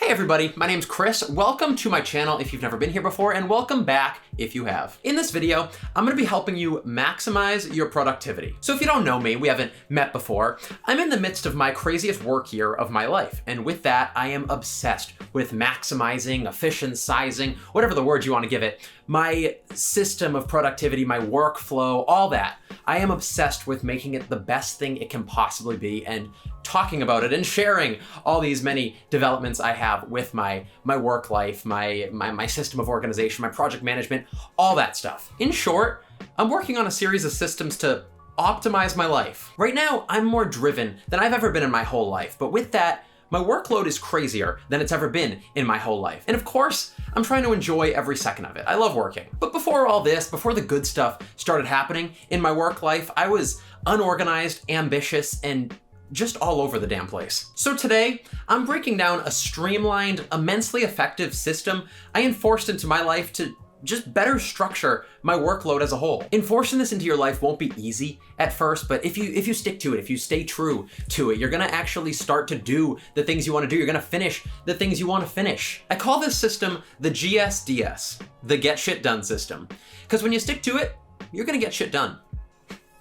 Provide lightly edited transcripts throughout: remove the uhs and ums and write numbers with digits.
Hey everybody, my name's Chris. Welcome to my channel if you've never been here before, and welcome back if you have. In this video, I'm gonna be helping you maximize your productivity. So if you don't know me, we haven't met before, I'm in the midst of my craziest work year of my life. And with that, I am obsessed with maximizing, efficient-sizing, whatever the word you wanna give it, my system of productivity, my workflow, all that. I am obsessed with making it the best thing it can possibly be and talking about it and sharing all these many developments I have with my work life, my system of organization, my project management, all that stuff. In short, I'm working on a series of systems to optimize my life. Right now, I'm more driven than I've ever been in my whole life, but with that, my workload is crazier than it's ever been in my whole life. And of course, I'm trying to enjoy every second of it. I love working. But before all this, before the good stuff started happening in my work life, I was unorganized, ambitious, and just all over the damn place. So today, I'm breaking down a streamlined, immensely effective system I enforced into my life to just better structure my workload as a whole. Enforcing this into your life won't be easy at first, but if you stick to it, if you stay true to it, you're gonna actually start to do the things you wanna do. You're gonna finish the things you wanna finish. I call this system the GSDS, the Get Shit Done system. Because when you stick to it, you're gonna get shit done.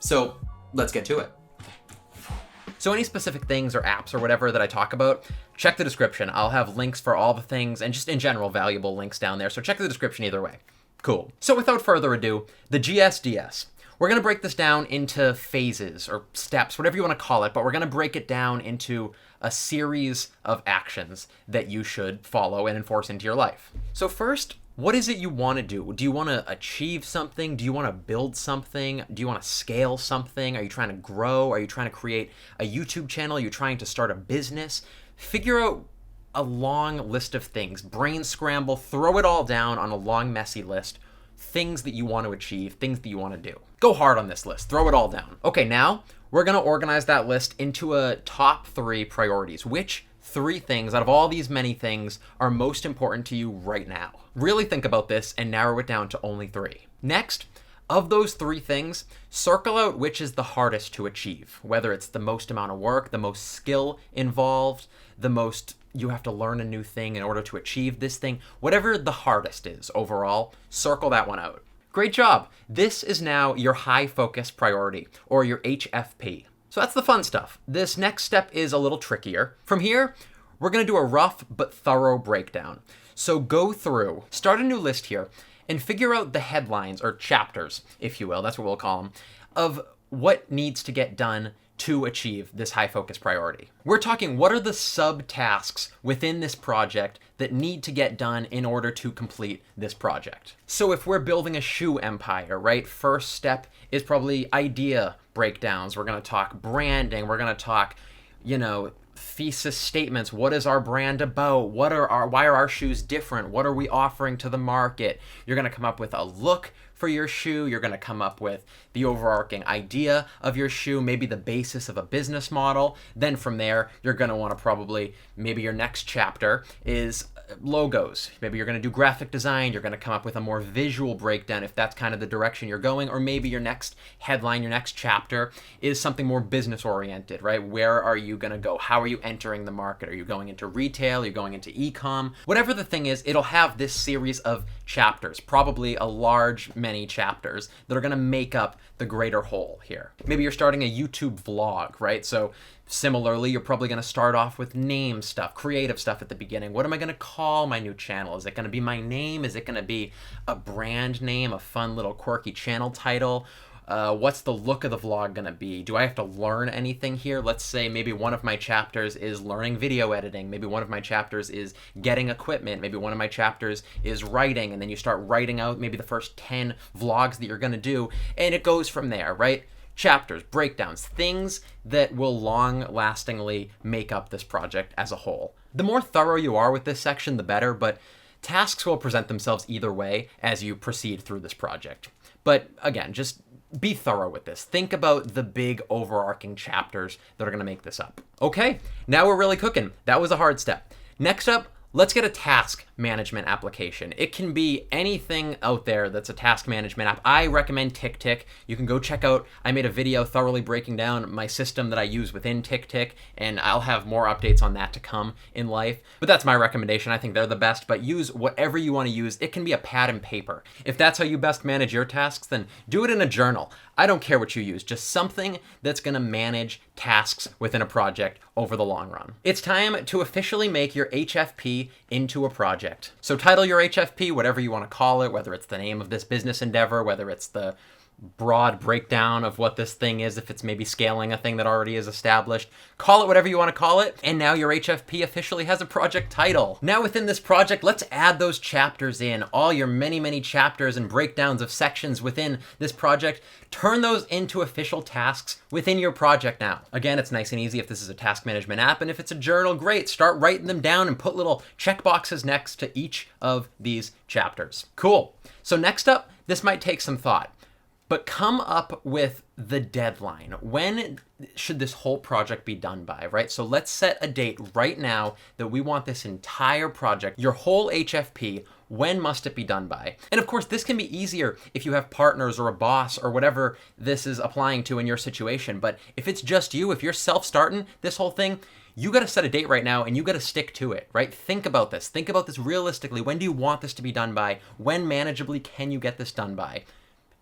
So let's get to it. So any specific things or apps or whatever that I talk about, check the description. I'll have links for all the things and just in general valuable links down there. So check the description either way. Cool. So without further ado, the GSDS. We're gonna break this down into phases or steps, whatever you wanna call it, but we're gonna break it down into a series of actions that you should follow and enforce into your life. So first, what is it you want to do? Do you want to achieve something? Do you want to build something? Do you want to scale something? Are you trying to grow? Are you trying to create a YouTube channel? Are you trying to start a business? Figure out a long list of things. Brain scramble, throw it all down on a long, messy list. Things that you want to achieve, things that you want to do. Go hard on this list. Throw it all down. Okay, now we're going to organize that list into a top 3 priorities. Which 3 things out of all these many things are most important to you right now? Really think about this and narrow it down to only 3. Next, of those 3 things, circle out which is the hardest to achieve, whether it's the most amount of work, the most skill involved, the most you have to learn a new thing in order to achieve this thing, whatever the hardest is overall, circle that one out. Great job. This is now your high focus priority, or your HFP. So that's the fun stuff. This next step is a little trickier. From here, we're gonna do a rough but thorough breakdown. So go through, start a new list here, and figure out the headlines, or chapters, if you will, that's what we'll call them, of what needs to get done to achieve this high focus priority. We're talking what are the sub-tasks within this project that need to get done in order to complete this project. So if we're building a shoe empire, right, first step is probably idea breakdowns. We're gonna talk branding, we're gonna talk, thesis statements. What is our brand about? Why are our shoes different? What are we offering to the market? You're gonna come up with a look for your shoe. You're gonna come up with the overarching idea of your shoe, maybe the basis of a business model. Then from there, you're gonna wanna maybe your next chapter is logos. Maybe you're gonna do graphic design. You're gonna come up with a more visual breakdown if that's kind of the direction you're going, or maybe your next headline, your next chapter is something more business oriented, right? Where are you gonna go? How are you entering the market? Are you going into retail? Are you going into e-com? Whatever the thing is, it'll have this series of chapters, probably a large many chapters that are gonna make up the greater whole here. Maybe you're starting a YouTube vlog, right? So similarly, you're probably going to start off with name stuff, creative stuff at the beginning. What am I going to call my new channel? Is it going to be my name? Is it going to be a brand name, a fun little quirky channel title? What's the look of the vlog going to be? Do I have to learn anything here? Let's say maybe one of my chapters is learning video editing. Maybe one of my chapters is getting equipment. Maybe one of my chapters is writing, and then you start writing out maybe the first 10 vlogs that you're going to do, and it goes from there, right? Chapters, breakdowns, things that will long-lastingly make up this project as a whole. The more thorough you are with this section, the better, but tasks will present themselves either way as you proceed through this project. But again, just be thorough with this. Think about the big overarching chapters that are going to make this up. Okay, now we're really cooking. That was a hard step. Next up, let's get a task management application. It can be anything out there that's a task management app. I recommend TickTick. You can go check out, I made a video thoroughly breaking down my system that I use within TickTick, and I'll have more updates on that to come in life. But that's my recommendation. I think they're the best, but use whatever you want to use. It can be a pad and paper. If that's how you best manage your tasks, then do it in a journal. I don't care what you use, just something that's going to manage tasks within a project over the long run. It's time to officially make your HFP into a project. So title your HFP whatever you want to call it, whether it's the name of this business endeavor, whether it's the broad breakdown of what this thing is, if it's maybe scaling a thing that already is established. Call it whatever you want to call it, and now your HFP officially has a project title. Now within this project, let's add those chapters in, all your many chapters and breakdowns of sections within this project. Turn those into official tasks within your project now. Again, it's nice and easy if this is a task management app, and if it's a journal, great. Start writing them down and put little checkboxes next to each of these chapters. Cool. So next up, this might take some thought, but come up with the deadline. When should this whole project be done by, right? So let's set a date right now that we want this entire project, your whole HFP, when must it be done by? And of course, this can be easier if you have partners or a boss or whatever this is applying to in your situation. But if it's just you, if you're self-starting this whole thing, you got to set a date right now and you got to stick to it, right? Think about this. Think about this realistically. When do you want this to be done by? When manageably can you get this done by?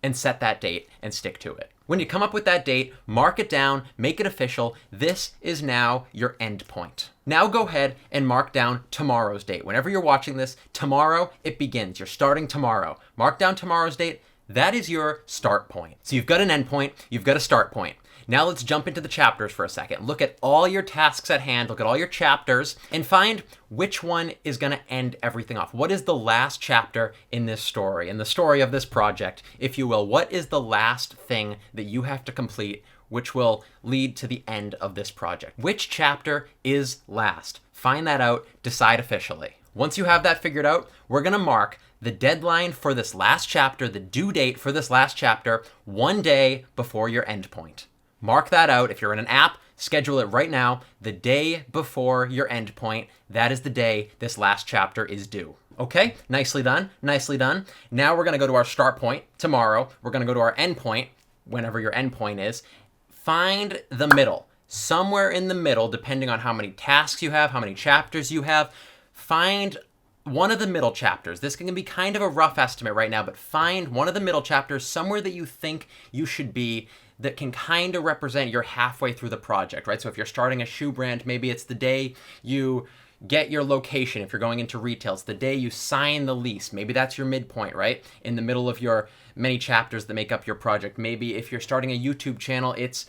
And set that date and stick to it. When you come up with that date, mark it down, make it official. This is now your end point. Now go ahead and mark down tomorrow's date. Whenever you're watching this, tomorrow it begins. You're starting tomorrow. Mark down tomorrow's date. That is your start point. So you've got an end point, you've got a start point. Now let's jump into the chapters for a second. Look at all your tasks at hand, look at all your chapters, and find which one is going to end everything off. What is the last chapter in this story, in the story of this project, if you will? What is the last thing that you have to complete which will lead to the end of this project? Which chapter is last? Find that out, decide officially. Once you have that figured out, we're going to mark the deadline for this last chapter, the due date for this last chapter, one day before your end point. Mark that out. If you're in an app, schedule it right now. The day before your end point, that is the day this last chapter is due. Okay, nicely done, nicely done. Now we're going to go to our start point tomorrow. We're going to go to our end point, whenever your end point is. Find the middle, somewhere in the middle, depending on how many tasks you have, how many chapters you have. Find one of the middle chapters. This can be kind of a rough estimate right now, but find one of the middle chapters somewhere that you think you should be that can kind of represent you're halfway through the project, right? So if you're starting a shoe brand, maybe it's the day you get your location. If you're going into retail, it's the day you sign the lease. Maybe that's your midpoint, right? In the middle of your many chapters that make up your project. Maybe if you're starting a YouTube channel, it's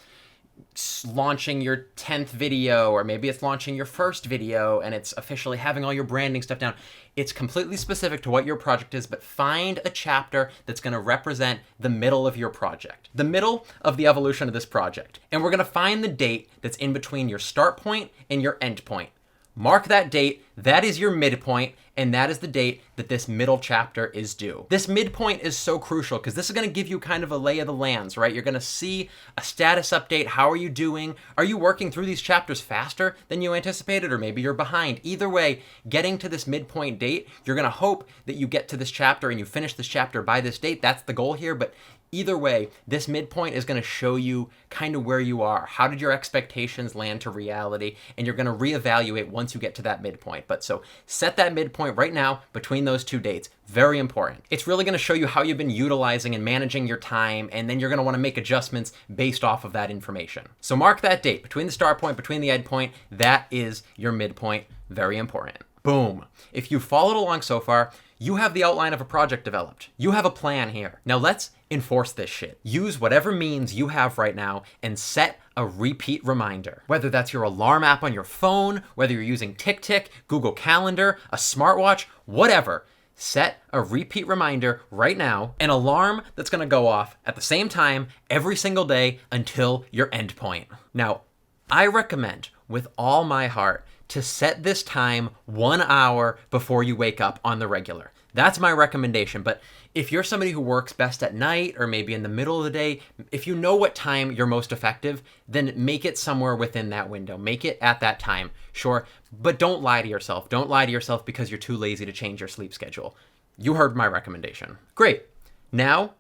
launching your 10th video, or maybe it's launching your first video and it's officially having all your branding stuff down. It's completely specific to what your project is, but find a chapter that's going to represent the middle of your project, the middle of the evolution of this project. And we're going to find the date that's in between your start point and your end point. Mark that date. That is your midpoint, and that is the date that this middle chapter is due. This midpoint is so crucial because this is going to give you kind of a lay of the lands, right? You're going to see a status update. How are you doing? Are you working through these chapters faster than you anticipated, or maybe you're behind? Either way, getting to this midpoint date, you're going to hope that you get to this chapter and you finish this chapter by this date. That's the goal here, but either way, this midpoint is going to show you kind of where you are. How did your expectations land to reality? And you're going to reevaluate once you get to that midpoint. But so set that midpoint right now between those two dates. Very important. It's really going to show you how you've been utilizing and managing your time, and then you're going to want to make adjustments based off of that information. So mark that date between the start point, between the end point. That is your midpoint. Very important. Boom. If you followed along so far, you have the outline of a project developed. You have a plan here. Now let's enforce this shit. Use whatever means you have right now and set a repeat reminder. Whether that's your alarm app on your phone, whether you're using TickTick, Google Calendar, a smartwatch, whatever. Set a repeat reminder right now, an alarm that's going to go off at the same time every single day until your end point. Now, I recommend with all my heart to set this time 1 hour before you wake up on the regular. That's my recommendation. But if you're somebody who works best at night or maybe in the middle of the day, if you know what time you're most effective, then make it somewhere within that window. Make it at that time, sure. But don't lie to yourself. Don't lie to yourself because you're too lazy to change your sleep schedule. You heard my recommendation. Great. Now,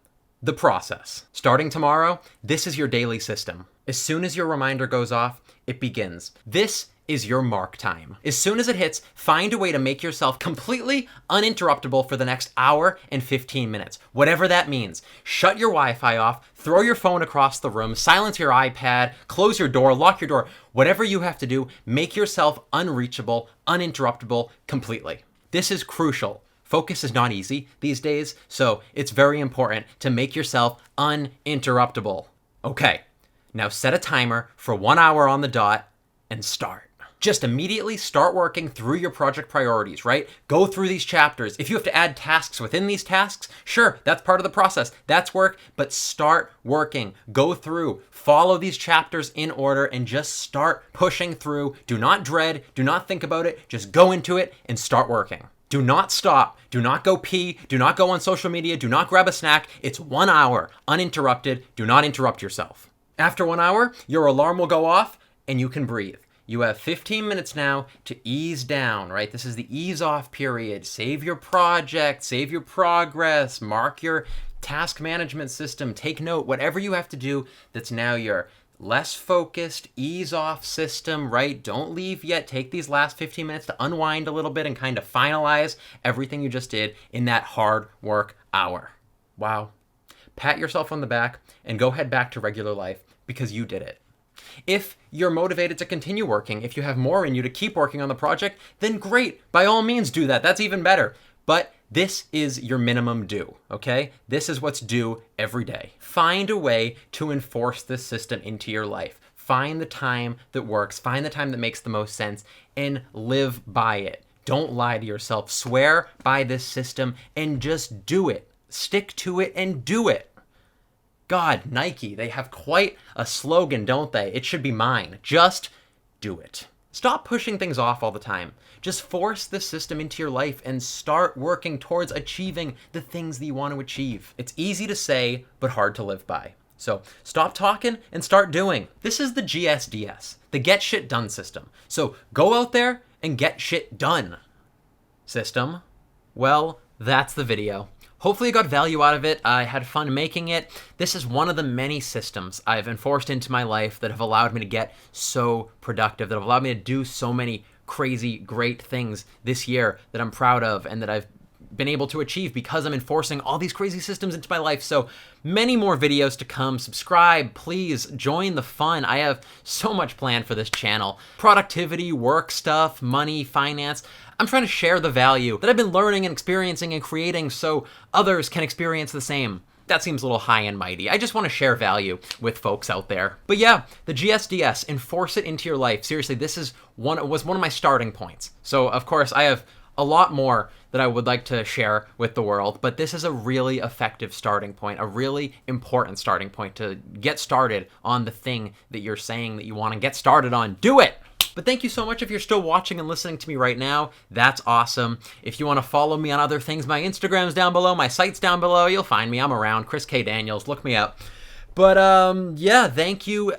the process. Starting tomorrow, this is your daily system. As soon as your reminder goes off, it begins. This is your mark time. As soon as it hits, find a way to make yourself completely uninterruptible for the next hour and 15 minutes, whatever that means. Shut your Wi-Fi off, throw your phone across the room, silence your iPad, close your door, lock your door, whatever you have to do, make yourself unreachable, uninterruptible completely. This is crucial. Focus is not easy these days, so it's very important to make yourself uninterruptible. Okay, now set a timer for 1 hour on the dot and start. Just immediately start working through your project priorities, right? Go through these chapters. If you have to add tasks within these tasks, sure, that's part of the process. That's work, but start working. Go through, follow these chapters in order and just start pushing through. Do not dread, do not think about it, just go into it and start working. Do not stop. Do not go pee. Do not go on social media. Do not grab a snack. It's 1 hour, uninterrupted. Do not interrupt yourself. After 1 hour, your alarm will go off and you can breathe. You have 15 minutes now to ease down, right? This is the ease off period. Save your project, save your progress, mark your task management system, take note, whatever you have to do that's now your less focused, ease off system, right? Don't leave yet. Take these last 15 minutes to unwind a little bit and kind of finalize everything you just did in that hard work hour. Wow. Pat yourself on the back and go head back to regular life because you did it. If you're motivated to continue working, if you have more in you to keep working on the project, then great. By all means, do that. That's even better. But this is your minimum due, okay? This is what's due every day. Find a way to enforce this system into your life. Find the time that works. Find the time that makes the most sense and live by it. Don't lie to yourself. Swear by this system and just do it. Stick to it and do it. God, Nike, they have quite a slogan, don't they? It should be mine. Just do it. Stop pushing things off all the time. Just force the system into your life and start working towards achieving the things that you want to achieve. It's easy to say, but hard to live by. So stop talking and start doing. This is the GSDS, the Get Shit Done system. So go out there and get shit done. System. Well, that's the video. Hopefully you got value out of it. I had fun making it. This is one of the many systems I've enforced into my life that have allowed me to get so productive, that have allowed me to do so many crazy, great things this year that I'm proud of and that I've been able to achieve because I'm enforcing all these crazy systems into my life. So many more videos to come. Subscribe, please join the fun. I have so much planned for this channel. Productivity, work stuff, money, finance. I'm trying to share the value that I've been learning and experiencing and creating so others can experience the same. That seems a little high and mighty. I just want to share value with folks out there. But yeah, the GSDS, enforce it into your life. Seriously, this was one of my starting points. So of course I have a lot more that I would like to share with the world, but this is a really effective starting point, a really important starting point to get started on the thing that you're saying that you want to get started on. Do it! But thank you so much if you're still watching and listening to me right now. That's awesome. If you want to follow me on other things, my Instagram's down below, my site's down below. You'll find me. I'm around. Chris K. Daniels. Look me up. But yeah, thank you.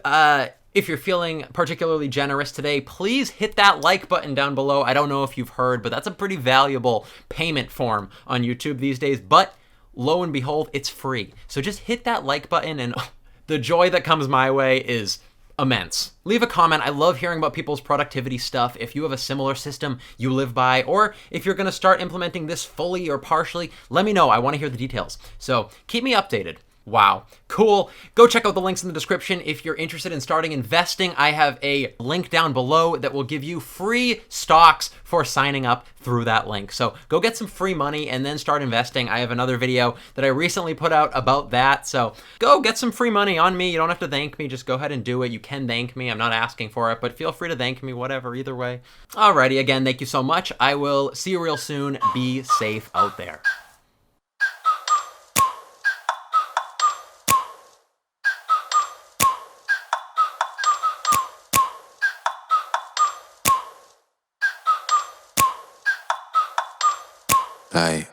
If you're feeling particularly generous today, please hit that like button down below. I don't know if you've heard, but that's a pretty valuable payment form on YouTube these days. But lo and behold, it's free. So just hit that like button and the joy that comes my way is immense. Leave a comment. I love hearing about people's productivity stuff. If you have a similar system you live by, or if you're going to start implementing this fully or partially, let me know. I want to hear the details. So keep me updated. Wow, cool. Go check out the links in the description if you're interested in starting investing. I have a link down below that will give you free stocks for signing up through that link. So go get some free money and then start investing. I have another video that I recently put out about that. So go get some free money on me. You don't have to thank me. Just go ahead and do it. You can thank me. I'm not asking for it, but feel free to thank me, whatever, either way. Alrighty, again, thank you so much. I will see you real soon. Be safe out there. Like